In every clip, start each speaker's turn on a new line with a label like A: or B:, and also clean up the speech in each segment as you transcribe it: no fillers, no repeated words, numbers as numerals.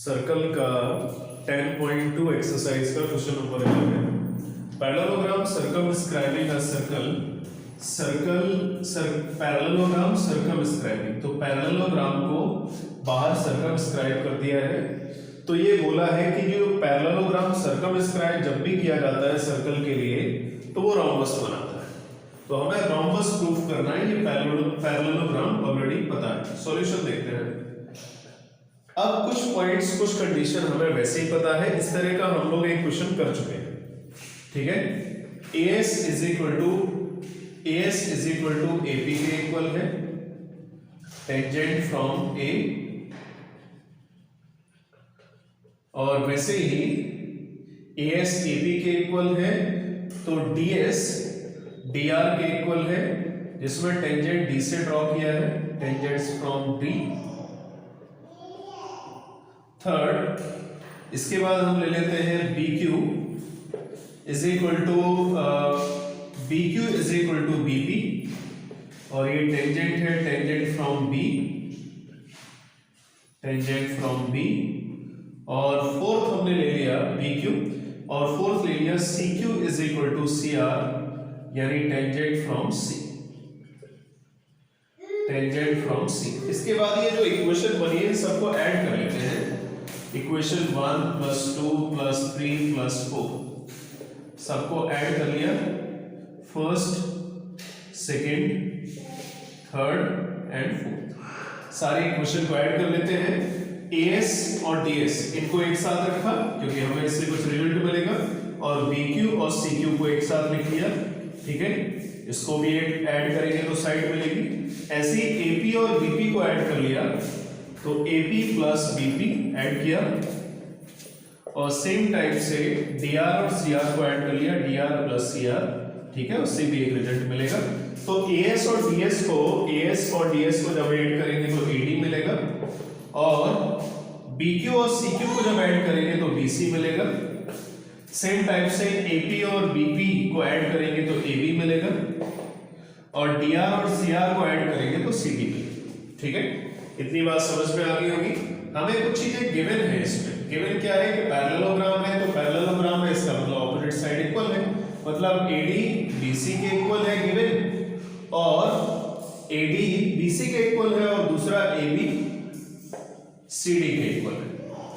A: Circle का 10.2 exercise का question number 11 parallelogram circumscribing a parallelogram circumscribing. तो पैरेललोग्राम को बाहर सर्कमस्क्राइब कर दिया है। तो ये बोला है कि जो पैरेललोग्राम सर्कमस्क्राइब जब भी किया जाता है सर्कल के लिए तो वो रोम्बस बनाता है। तो हमें रोम्बस प्रूफ करना है। ये पैरेललोग्राम ऑलरेडी पता है। सॉल्यूशन देखते हैं। अब कुछ पॉइंट्स कुछ कंडीशन हमें वैसे ही पता है। इस तरह का हम लोग एक क्वेश्चन कर चुके हैं, ठीक है। AS is equal to AP के इक्वल है, टेंजेंट फ्रॉम A, और वैसे ही AS AP के इक्वल है तो DS DR के इक्वल है, जिसमें टेंजेंट D से ड्रॉ किया है, टेंजेंट्स फ्रॉम D। थर्ड, इसके बाद हम ले लेते हैं BQ is equal to BP, और ये टेंजेंट है, टेंजेंट फ्रॉम B। और फोर्थ हमने ले लिया BQ, और फोर्थ ले लिया CQ is equal to CR, यानी टेंजेंट फ्रॉम C। इसके बाद ये जो इक्वेशन बनी है सबको ऐड कर लेते हैं। इक्वेशन 1 + 2 + 3 + 4 सबको ऐड कर लिया। First, second, third and fourth सारे इक्वेशन को ऐड कर लेते हैं। AS और DS इनको एक साथ रखा क्योंकि हमें इससे कुछ रिजल्ट मिलेगा, और BQ और CQ को एक साथ लिख लिया, ठीक है। इसको भी ऐड करेंगे तो साइड मिलेगी। ऐसे ही AP और BP को ऐड कर लिया तो AP + BP ऐड किया, और सेम टाइप से DR और CR को ऐड कर लिया, DR + CR, ठीक है। उससे भी एक रिजल्ट मिलेगा। तो AS और DS को जब ऐड करेंगे तो AD मिलेगा, और BQ और CQ को जब ऐड करेंगे तो BC मिलेगा। सेम टाइप से AP और BP को ऐड करेंगे तो AB मिलेगा, और DR और CR को ऐड करेंगे तो CD मिलेगा, ठीक है। इतनी बात समझ में आ गई होगी। हमें कुछ चीजें गिवन है। इसमें गिवन क्या है कि पैरेललोग्राम है, तो पैरेललोग्राम में इसका मतलब ऑपोजिट साइड इक्वल है, मतलब AD BC के इक्वल है गिवन, और AD BC के इक्वल है, और दूसरा AB CD के इक्वल है,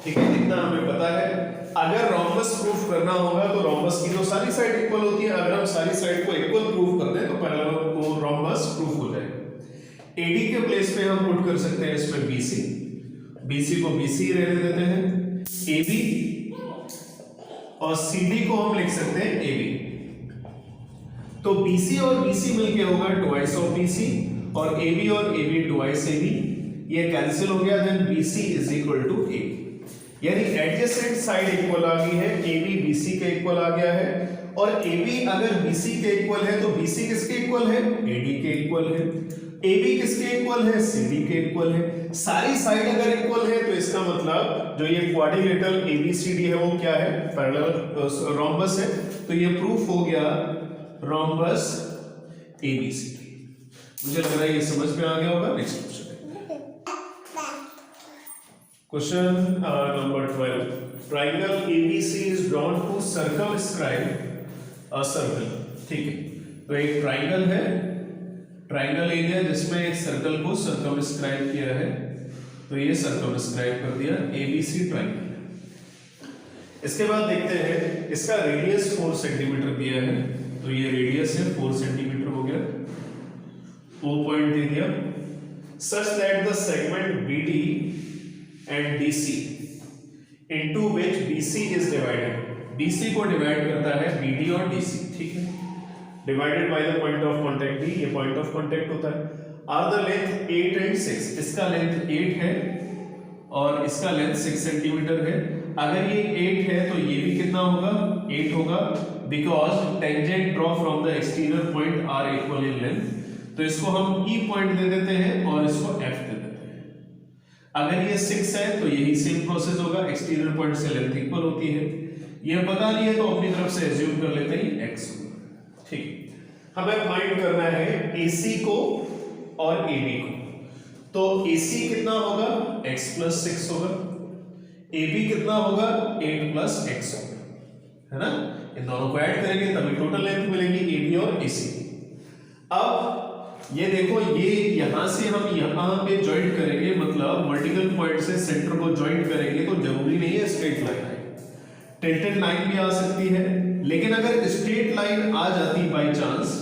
A: ठीक है। इतना हमें पता है। अगर रोम्बस प्रूफ करना होगा तो रोम्बस की तो सारी साइड इक्वल होती है। अगर हम सारी साइड को इक्वल प्रूफ कर दें तो पैरेलल को रोम्बस प्रूफ हो जाएगा। AD के प्लेस पे हम पुट कर सकते हैं इसमें BC को BC रहने देते हैं, AB, और CD को हम लिख सकते हैं AB। तो BC और BC मिलके होगा ट्वाइस ऑफ BC, और AB और AB ट्वाइस AB। ये कैंसिल हो गया, then BC is equal to A, यानी एडजेसेंट साइड इक्वल आ गई है। AB BC के इक्वल आ गया है, और AB अगर BC के इक्वल है तो BC किसके इक्वल है? AD के इक्वल है। AB किसके इक्वल है? CD के इक्वल है। सारी साइड अगर इक्वल है तो इसका मतलब जो ये क्वाड्रिलेटरल ABCD है वो क्या है? पैरेलल रोम्बस है। तो ये प्रूफ हो गया रोम्बस ABCD। मुझे लग रहा है ये समझ में आ गया होगा। Next question number 12, triangle ABC is drawn to circumscribe a circle, ठीक है। तो एक ट्राइंगल है, ट्राइंगल एरिया जिसमें एक सर्कल को सर्कमस्क्राइब किया है, तो ये सर्कमस्क्राइब कर दिया ABC ट्राइंगल। इसके बाद देखते हैं इसका रेडियस 4 सेंटीमीटर दिया है, तो ये रेडियस है 4 सेंटीमीटर हो गया। O पॉइंट दे दिया, such that the segment BD and DC into which BC is divided, BC को डिवाइड करता है BD और DC, ठीक है। Divided by the point of contact D, ये पॉइंट ऑफ कांटेक्ट होता है। आर द लेंथ 8 एंड 6, इसका लेंथ 8 है और इसका लेंथ 6 सेंटीमीटर है। अगर ये 8 है तो ये भी कितना होगा? 8 होगा, because tangent draw from the exterior point are equal in length. तो इसको हम E पॉइंट दे देते हैं और इसको F दे देते हैं। अगर ये 6 है तो यही सेम प्रोसेस होगा, एक्सटीरियर पॉइंट से लेंथ इक्वल होती है। ये पता नहीं है तो अपनी तरफ से एज्यूम कर लेते हैं x, ठीक। हमें फाइंड करना है AC को और AB को। तो AC कितना होगा? x + 6 होगा, ए बी कितना होगा 8 प्लस एक्स होगा, है ना। इन दोनों को ऐड करेंगे तभी टोटल लेंथ मिलेगी ए बी और ए सी। अब ये देखो, ये यहां से हम यहां पे ज्वाइंट करेंगे, मतलब वर्टिकल पॉइंट से सेंटर को ज्वाइंट करेंगे, तो जरूरी नहीं है स्ट्रेट लाइन है, टेंटेड लाइन भी आ सकती है। लेकिन अगर स्ट्रेट लाइन आ जाती बाय चांस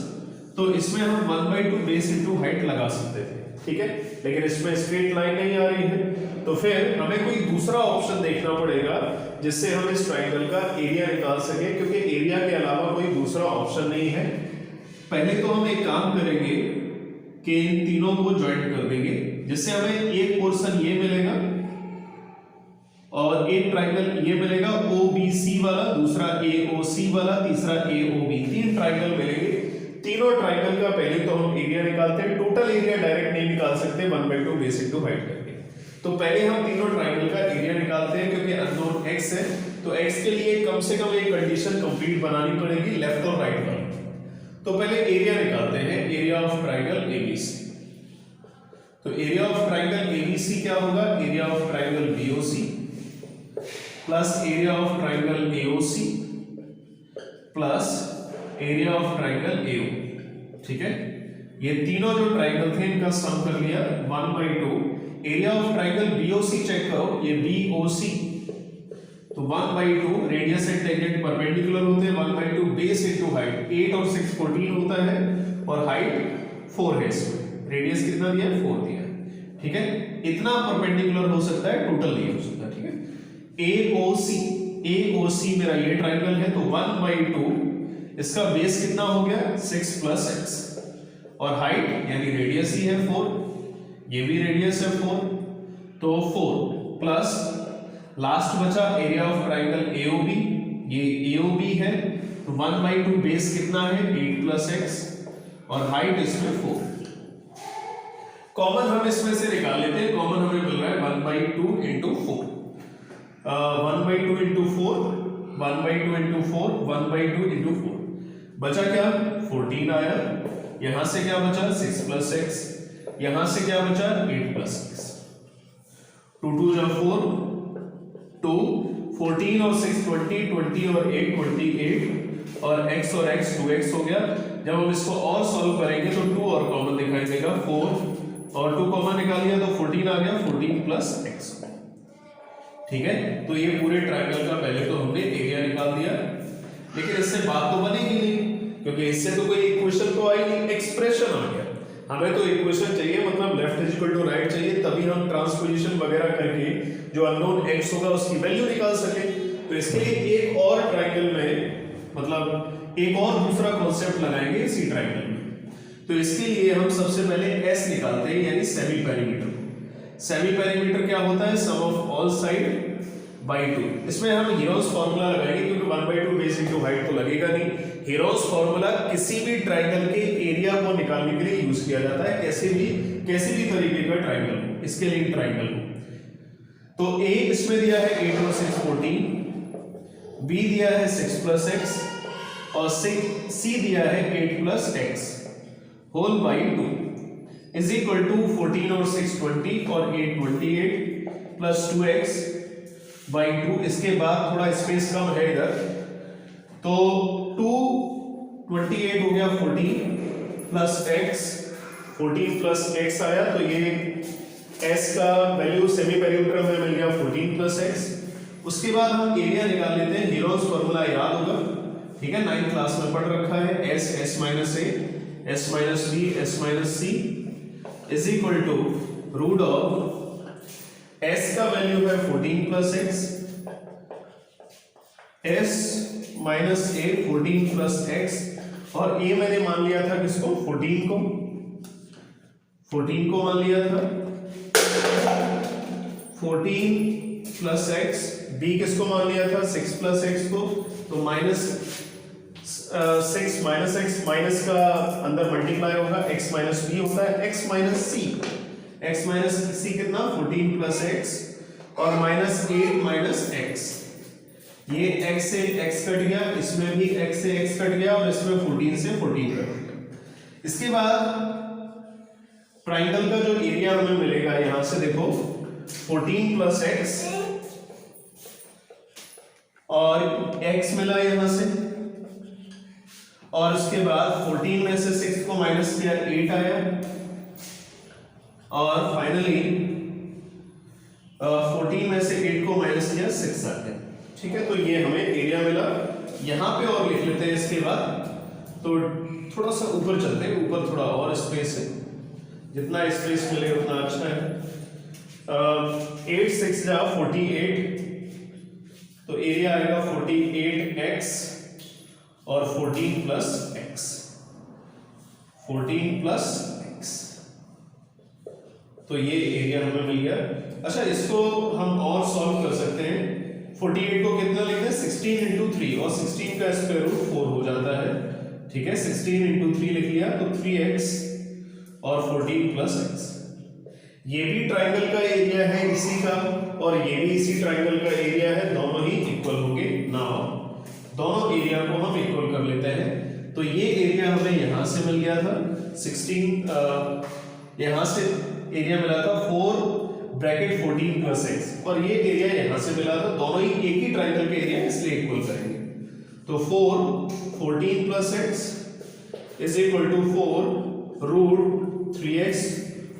A: तो इसमें हम 1/2 बेस इनटू हाइट लगा सकते थे, ठीक है। लेकिन इसमें स्ट्रेट लाइन नहीं आ रही है, तो फिर हमें कोई दूसरा ऑप्शन देखना पड़ेगा जिससे हम इस ट्राइंगल का एरिया निकाल सके, क्योंकि एरिया के अलावा कोई दूसरा ऑप्शन नहीं है। पहले तो हम एक काम करेंगे कि इन तीनों को ज्वाइंट कर देंगे, जिससे हमें एक पोर्शन ये मिलेगा और एक ट्राइंगल ये मिलेगा OBC वाला, दूसरा AOC वाला, तीसरा AOB। तीन ट्राइंगल मिलेंगे। तीनों ट्राइंगल का पहले तो हम एरिया निकालते हैं। टोटल एरिया डायरेक्ट नहीं निकाल सकते 1/2 बेस इनटू हाइट करके। तो पहले हम तीनों ट्राइंगल का एरिया निकालते हैं, क्योंकि अननोन x है, तो x के लिए कम से कम एक कंडीशन कंप्लीट बनानी पड़ेगी, लेफ्ट और राइट वाली। तो पहले एरिया निकालते हैं, एरिया ऑफ ट्राइंगल ABC। तो एरिया ऑफ ट्राइंगल ABC क्या होगा, area of triangle BOC plus area of triangle AOC plus area of triangle AO, ठीक है। ये तीनों जो ट्राइंगल थे इनका सम कर लिया 1/2। Area of triangle BOC check करो, ये BOC, तो 1/2 रेडियस एंड टेंजेंट परपेंडिकुलर होते हैं, 1/2 बेस इनटू हाइट, 8 और 6 14 होता है, और हाइट 4 है इसमें। रेडियस कितना दिया है, 4 दिया है, ठीक है। इतना परपेंडिकुलर हो सकता है, टोटल नहीं हो सकता, ठीक है। AOC मेरा ये ट्राइंगल है, तो 1/2 इसका बेस कितना हो गया 6 प्लस एक्स, और हाइट यानी रेडियस ही है 4, ये भी रेडियस है 4, तो 4 प्लस लास्ट बचा एरिया ऑफ ट्राइंगल AOB, ये AOB है, तो 1/2 बेस कितना है 8 प्लस एक्स, और हाइट इसमें 4। कॉमन हम इसमें से निकाल लेते हैं। कॉमन हमें मिल रहा है 1/2 इंटू 4, 1/2 इंटू 4, 1/2 इंटू 4, 1/2 इंटू 4, बचा क्या 14 आया। यहां से क्या बचा 6 प्लस एक्स, यहां से क्या बचा 8 प्लस एक्स, 2 2 जा 4, 2 14 और 6 20, 20 और 8 28, और x और x 2x हो गया। जब हम इसको और सॉल्व करेंगे तो 2 और कॉमन दिखाई देगा, 4 और 2 कॉमन निकालिए तो 14 आ गया, 14 प्लस x, ठीक है। तो ये पूरे ट्रायंगल का पहले तो हमने एरिया निकाल दिया, लेकिन इससे बात तो बनेगी नहीं, क्योंकि इससे तो कोई इक्वेशन तो आई नहीं, एक्सप्रेशन आ गया। हमें तो इक्वेशन चाहिए, मतलब left is equal to right चाहिए, तभी हम ट्रांसपोजिशन वगैरह करके जो अननोन x होगा उसकी वैल्यू निकाल सके। तो इसके लिए एक और ट्रायंगल में, मतलब एक और दूसरा कॉन्सेप्ट लगाएंगे इसी ट्रायंगल में। तो इसके लिए हम सबसे पहले s निकालते हैं, यानी सेमी पेरीमीटर। सेमी पेरीमीटर क्या होता है, सम ऑफ ऑल साइड बाई 2। इसमें हम हीरोस फार्मूला लगाएंगे, क्योंकि 1/2 बेस इनटू हाइट तो लगेगा नहीं। हीरोस फार्मूला किसी भी ट्रायंगल के एरिया को निकालने के लिए यूज किया जाता है, कैसे भी तरीके का ट्रायंगल, इसके लिए ट्रायंगल हो। तो a इसमें दिया है 8 और 6 14, b दिया है 6 प्लस एक्स, और c दिया है 8 plus x whole by 2 is equal to 14 और 6 20 और 8 28 प्लस 2x बाई 2। इसके बाद थोड़ा स्पेस कम है इधर, तो 2 28 हो गया 14 प्लस x, 14 प्लस x आया, तो ये s का वैल्यू सेमी पेरीमीटर में मिल गया 14 प्लस x। उसके बाद हम एरिया निकाल लेते हैं। हीरोस फार्मूला याद होगा, ठीक है, 9th क्लास में पढ़ रखा है, s minus a, s minus b, s minus c is equal to root of s का वैल्यू है 14 plus x, s minus a 14 plus x, और a मैंने मान लिया था किसको 14 को मान लिया था 14 प्लस x, b किसको मान लिया था 6 प्लस x को, तो माइनस 6 माइनस x, माइनस का अंदर मल्टीप्लाई होगा, x माइनस b होता है, x माइनस c कितना 14 प्लस x, और माइनस 8 माइनस x, ये x से x कट गया, इसमें भी x से x कट गया, और इसमें 14 से 14 कट गया। इसके बाद ट्राइंगल का जो एरिया हमें मिलेगा, यहां से देखो 14 प्लस x और x मिला यहां से, और उसके बाद 14 में से 6 को माइनस किया 8 आया, और फाइनली 14 में से 8 को माइनस किया 6 आ गया। ठीक है, तो ये हमें एरिया मिला। यहां पे और लिख लेते हैं इसके बाद, तो थोड़ा सा ऊपर चलते हैं, ऊपर थोड़ा और स्पेस है, जितना स्पेस मिले उतना अच्छा है। 8 6 जा 48, तो एरिया आएगा 48x और 14 प्लस x, 14 प्लस x, तो ये एरिया हमें मिल गया। अच्छा, इसको हम और सॉल्व कर सकते हैं। 48 को कितना लिखते हैं 16 इंटू 3, और 16 का स्क्वायर रूट 4 हो जाता है। ठीक है, 16 इंटू 3 लिख लिया, तो 3x और 14 प्लस x। ये भी ट्राइंगल का एरिया है इसी का, और ये भी इसी ट्राइंगल का एरिया है, दोनों ही इक्वल होंगे। नाउ दोनों एरिया को हम इक्वल कर लेते हैं। तो ये एरिया हमें यहां से मिल गया था 16, यहां से एरिया मिला था 4 ब्रैकेट 14 प्लस x, और ये एरिया यहां से मिला था, दोनों ही एक ही ट्राइंगल के एरिया, इसलिए इक्वल करेंगे। तो 4 14 plus x is equal to 4 root 3x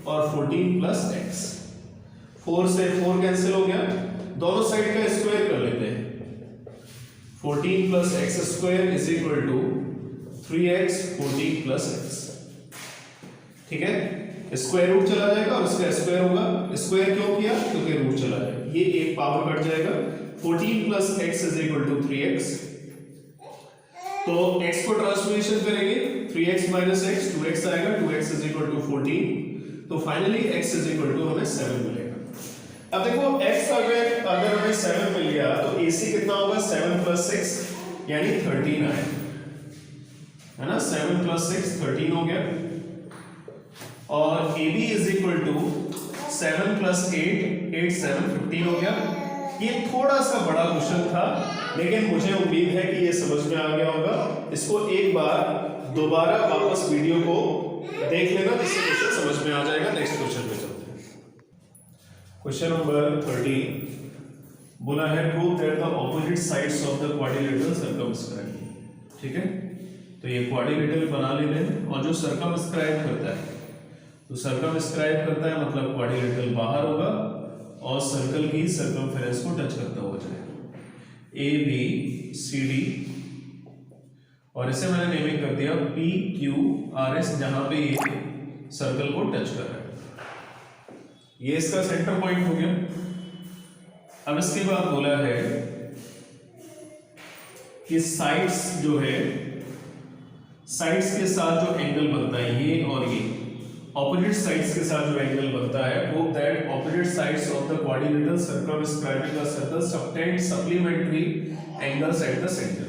A: और 14 प्लस x। 4 से 4 कैंसिल हो गया, दोनों साइड का स्क्वायर कर लेते हैं। 14 plus x square is equal to 3x 14 plus x। ठीक है, स्क्वायर रूट चला जाएगा और इसका स्क्वायर होगा। स्क्वायर क्यों किया? क्योंकि रूट चला जाएगा, ये एक पावर कट जाएगा। 14 plus x is equal to 3x, तो x को ट्रांसफॉर्मेशन करेंगे, 3x माइनस x 2x आएगा, 2x इज इक्वल टू 14, तो finally x is equal to हमें 7 मिलेगा। अब देखो x अगर हमें 7 मिल गया तो AC कितना होगा 7 प्लस 6 यानी 13 आएगा, है ना। 7 प्लस 6 13 हो गया, और AB is equal to 7 plus 8 8 7 15 हो गया। ये थोड़ा सा बड़ा क्वेश्चन था, लेकिन मुझे उम्मीद है कि ये समझ में आ गया होगा। इसको एक बार दोबारा वापस वीडियो को देख लेना, जिससे क्वेश्चन समझ में आ जाएगा। नेक्स्ट क्वेश्चन पे चलते हैं। क्वेश्चन नंबर 13 बोला है prove that the opposite sides of the quadrilateral circumscribe. ठीक है, तो ये क्वाड्रिलेटरल बना लेते हैं, और जो सर्कमस्क्राइब करता है, तो सर्कमस्क्राइब करता है मतलब क्वाड्रिलेटरल बाहर होगा और सर्कल की सर्कमफेरेंस को टच करता हुआ जाएगा। ए बी सी डी, और इसे मैंने नेमिंग कर दिया पी क्यू आर एस, जहां पे ये सर्कल को टच कर रहा है। ये इसका सेंटर पॉइंट हो गया। अब इसके बाद बोला है कि साइड्स जो है, साइड्स के साथ जो एंगल बनता है, ये और ये ऑपोजिट साइड्स के साथ जो एंगल बनता है, prove that opposite sides of the quadrilateral circumscribing a circle subtend supplementary angles at the centre.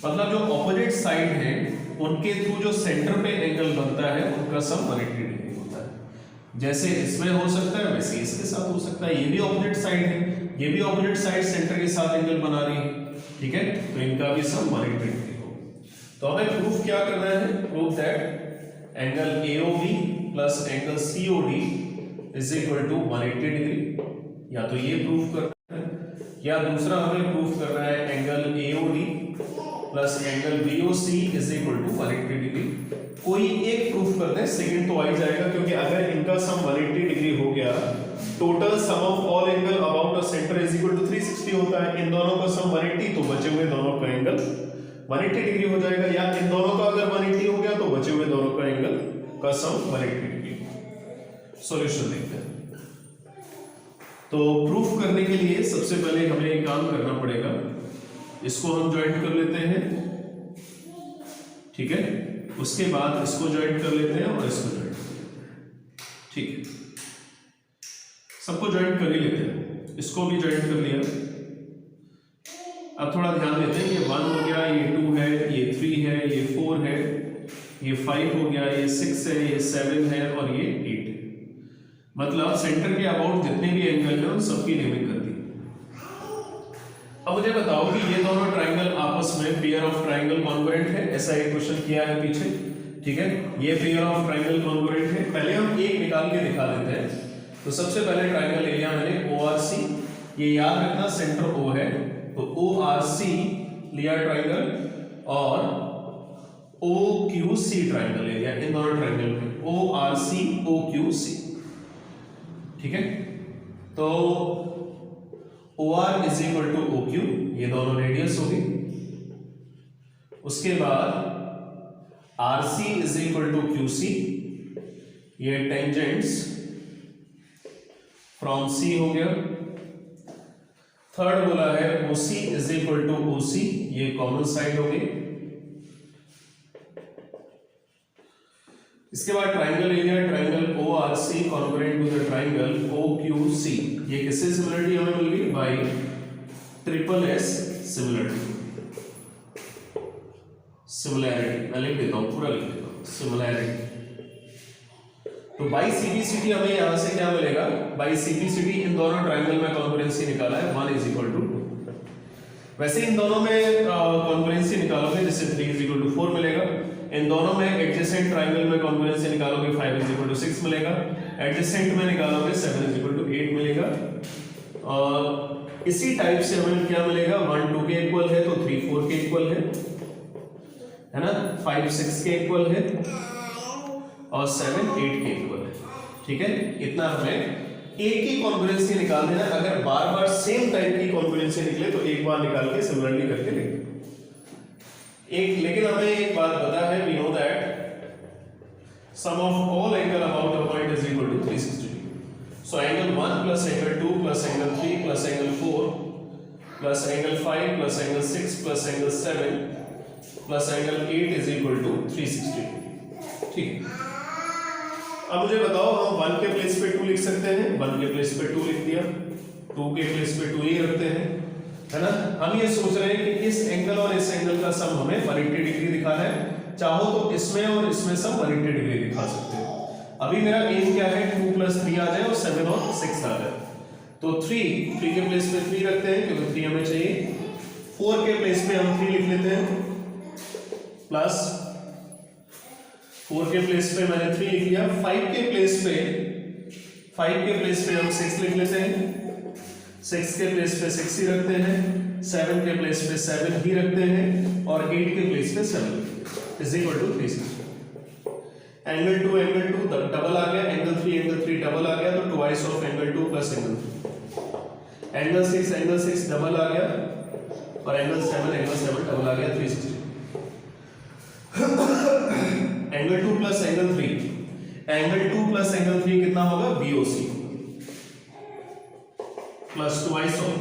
A: मतलब जो ऑपोजिट साइड है उनके थ्रू जो सेंटर पे एंगल बनता है उनका सम 180 डिग्री होता है। जैसे इसमें हो सकता है वैसे इसके साथ हो सकता है। ये भी ऑपोजिट साइड है, ये भी ऑपोजिट साइड सेंटर के साथ एंगल बना रही है। ठीक है, तो इनका भी सम 180 डिग्री हो। तो हमें प्रूफ क्या करना है? Prove that angle AOB plus angle COD is equal to 180 degree. या तो ये प्रूफ करना है, या दूसरा हमें प्रूफ करना है angle AOD plus angle BOC is equal to 180 degree. कोई एक प्रूफ करते हैं, सेकंड तो आ ही जाएगा, क्योंकि अगर इनका सम 180 डिग्री हो गया, total sum of all angle about a centre is equal to 360 होता है। इन दोनों का सम 180, तो बचे हुए दोनों का एंगल 180 डिग्री हो जाएगा। या इन दोनों का अगर 180 हो गया तो बचे हुए दोनों का एंगल का सम 180 डिग्री। सॉल्यूशन देखते हैं। तो प्रूफ करने के लिए सबसे पहले हमें एक काम करना पड़ेगा, इसको हम ज्वाइंट कर लेते हैं। ठीक है, उसके बाद इसको ज्वाइंट कर लेते हैं और इसको ज्वाइंट कर लेते हैं। ठीक है, सबको ज्वाइंट कर ही लेते हैं। इसको भी ज्वाइंट कर लिया। अब थोड़ा ध्यान देते हैं, ये 1 हो गया, ये 2 है, ये 3 है, ये 4 है, ये 5 हो गया, ये 6 है, ये 7 है और ये 8 है। मतलब सेंटर के अबाउट जितने भी एंगल हैं उन सबकी नेमिंग कर दी। अब मुझे बताओ कि ये दोनों ट्राइंगल आपस में पेयर ऑफ ट्राइंगल कॉन्ग्रुएंट है। ऐसा एक क्वेश्चन किया है पीछे। ठीक है, ये पेयर ऑफ ट्राइंगल कॉन्ग्रुएंट है। पहले हम एक निकाल के दिखा देते हैं। तो सबसे पहले ट्राइंगल एरिया मैंने ORC ये याद रखना सेंटर O है, तो ORC लिया ट्राइंगल और OQC ट्राइंगल ले लिया, इन दोनों ट्राइंगल में ORC OQC, ठीक है। तो OR is equal to OQ, ये दोनों रेडियस होगी। उसके बाद RC is equal to QC, ये टेंजेंट्स फ्रॉम C हो गया। थर्ड बोला है OC is equal to OC, ये कॉमन साइड होगी। इसके बाद triangle area, triangle ORC congruent to the triangle OQC, ये किससे सिमिलरिटी हमें मिल गई? Bye SSS similarity. सिमिलैरिटी मैं लिख देता हूं, पूरा लिख देता हूं, सिमिलैरिटी। तो बाई CPCT हमें यहां से क्या मिलेगा? बाई CPCT इन दोनों ट्राइंगल में कॉन्ग्रुएंसी निकाला है 1 इज इक्वल टू 2। वैसे इन दोनों में कॉन्ग्रुएंसी निकालोगे जिससे 3 इज इक्वल टू 4 मिलेगा। इन दोनों में एडजेसेंट ट्राइंगल में कॉन्ग्रुएंसी निकालोगे 5 इज इक्वल टू 6 मिलेगा। एडजेसेंट में निकालोगे 7 इज इक्वल टू 8 मिलेगा। और इसी टाइप से हमें क्या मिलेगा? 1 2 के इक्वल है तो 3 4 के इक्वल है ना, 5 6 के इक्वल है और 7 8 के इक्वल है, ठीक है। इतना हमें एक ही कॉन्ग्रुएंसी निकाल देना। अगर बार बार सेम टाइप की कॉन्ग्रुएंसी निकले तो एक बार निकाल के सिमिलरली करके लिख दो। एक लेकिन हमें एक बात पता है, we know that sum of all angle about a point is equal to 360 degree. So angle 1 plus angle 2 plus angle 3 plus angle 4 plus angle 5 plus angle 6 plus angle 7 plus angle 8 is equal to 360 degree, ठीक है। अब मुझे बताओ, हम 1 के place पे 2 लिख सकते हैं? 1 के प्लेस पे 2 लिख दिया, 2 के प्लेस पे 2 ही रखते हैं, है ना। हम ये सोच रहे हैं कि इस एंगल और इस एंगल का सम हमें 180 डिग्री दिखाना है। चाहो तो इसमें और इसमें सम 180 डिग्री दिखा सकते हो। अभी मेरा एम क्या है? 2 + 3 आ जाए और 7 और 6 आ जाए। तो 3 के प्लेस पे 3 रखते हैं क्योंकि 3 हमें चाहिए। 4 के प्लेस पे हम 3 लिख लेते हैं, प्लस 4 के प्लेस पे मैंने 3 लिख लिया। 5 के प्लेस पे हम 6 लिख लेते हैं, 6 के प्लेस पे 6 ही रखते हैं, 7 के प्लेस पे 7 ही रखते हैं और 8 के प्लेस पे 7 is equal to 360। Angle 2 double आ गया, एंगल 3 डबल आ गया, तो twice of angle 2 plus angle 3। Angle 6 double आ गया और एंगल 7 डबल आ गया, 360। एंगल 2 प्लस एंगल 3 कितना होगा? BOC plus twice of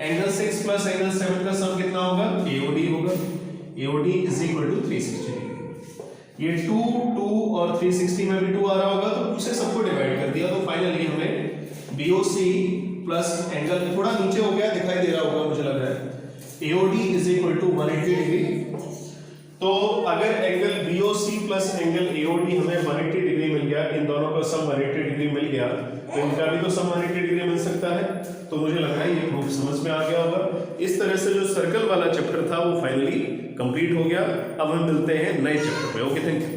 A: angle 6 plus angle 7 का सम कितना होगा? AOD होगा। AOD is equal to 360 degree. ये 2 और 360 में भी 2 आ रहा होगा तो 2 से सबको डिवाइड कर दिया, तो फाइनली हमें BOC प्लस एंगल थोड़ा नीचे हो गया, दिखाई दे रहा होगा मुझे लग रहा है, AOD is equal to 180 degree. तो अगर angle BOC plus angle AOD हमें 180 डिग्री मिल गया, इन दोनों का सम 180 डिग्री मिल गया, तो इनका भी तो सम 180 डिग्री मिल सकता है। तो मुझे लग रहा है ये प्रूफ समझ में आ गया होगा। इस तरह से जो सर्कल वाला चैप्टर था वो फाइनली कंप्लीट हो गया। अब हम मिलते हैं नए चैप्टर पे। Okay, thank you.